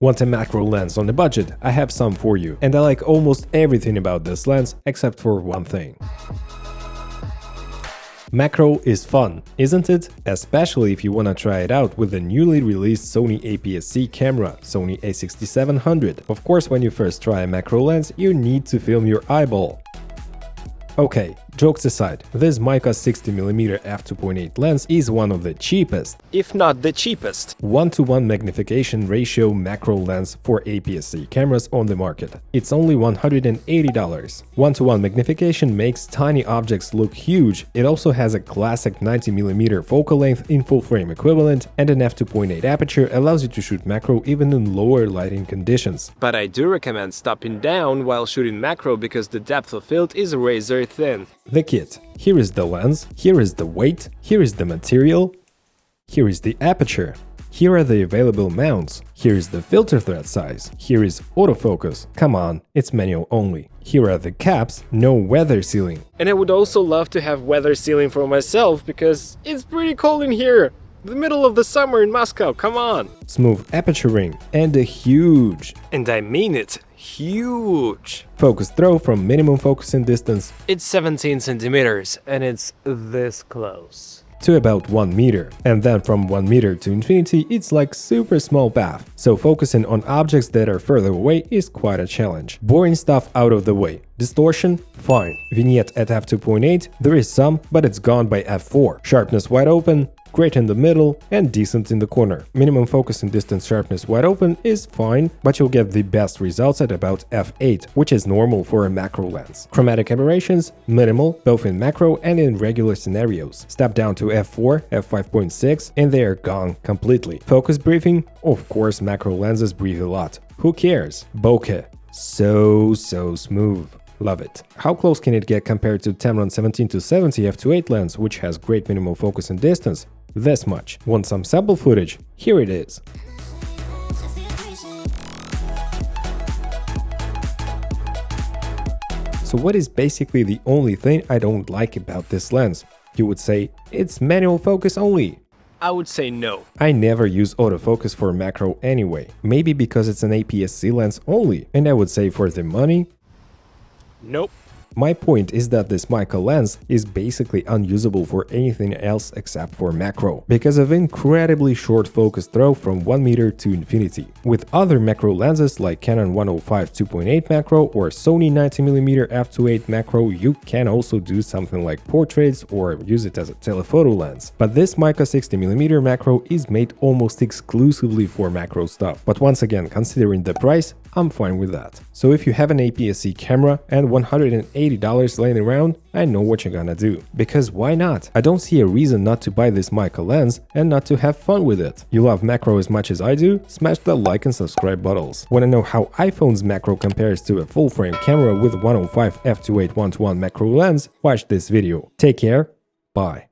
Want a macro lens on a budget? I have some for you, and I like almost everything about this lens except for one thing. Macro is fun, isn't it? Especially if you wanna try it out with the newly released Sony aps-c camera, Sony a6700. Of course, when you first try a macro lens, you need to film your eyeball. Okay, jokes aside, this Meike 60mm f2.8 lens is one of the cheapest, if not the cheapest, 1:1 magnification ratio macro lens for aps-c cameras on the market. It's only $180. 1:1 magnification makes tiny objects look huge. It also has a classic 90mm focal length in full frame equivalent, and an f2.8 aperture allows you to shoot macro even in lower lighting conditions. But I do recommend stopping down while shooting macro because the depth of field is razor thin. The kit. Here is the lens, here is the weight, here is the material, here is the aperture, here are the available mounts, here is the filter thread size, here is autofocus, come on, it's manual only. Here are the caps, no weather sealing. And I would also love to have weather sealing for myself because it's pretty cold in here. The middle of the summer in Moscow, come on! Smooth aperture ring, and a huge, and I mean it, huge, focus throw from minimum focusing distance. It's 17 centimeters and it's this close. To about 1 meter, and then from 1 meter to infinity it's like super small path, so focusing on objects that are further away is quite a challenge. Boring stuff out of the way. Distortion? Fine. Vignette at f2.8? There is some, but it's gone by f4. Sharpness wide open? Great in the middle and decent in the corner. Minimum focus and distance sharpness wide open is fine, but you'll get the best results at about f8, which is normal for a macro lens. Chromatic aberrations? Minimal, both in macro and in regular scenarios. Step down to f4, f5.6, and they are gone completely. Focus briefing? Of course, macro lenses breathe a lot. Who cares? Bokeh. So smooth. Love it. How close can it get compared to Tamron 17-70 f2.8 lens, which has great minimal focus and distance? This much. Want some sample footage? Here it is. So what is basically the only thing I don't like about this lens? You would say, it's manual focus only. I would say no. I never use autofocus for macro anyway. Maybe because it's an aps-c lens only. And I would say for the money, nope. My point is that this Meike lens is basically unusable for anything else except for macro, because of incredibly short focus throw from 1 meter to infinity. With other macro lenses like Canon 105 2.8 macro or Sony 90mm f2.8 macro, you can also do something like portraits or use it as a telephoto lens. But this Meike 60mm macro is made almost exclusively for macro stuff. But once again, considering the price, I'm fine with that. So if you have an aps-c camera and $180 laying around, I know what you're gonna do. Because why not? I don't see a reason not to buy this Meike lens and not to have fun with it. You love macro as much as I do? Smash the like and subscribe buttons. Wanna know how iPhone's macro compares to a full-frame camera with 105 f2.8 1:1 macro lens? Watch this video. Take care. Bye.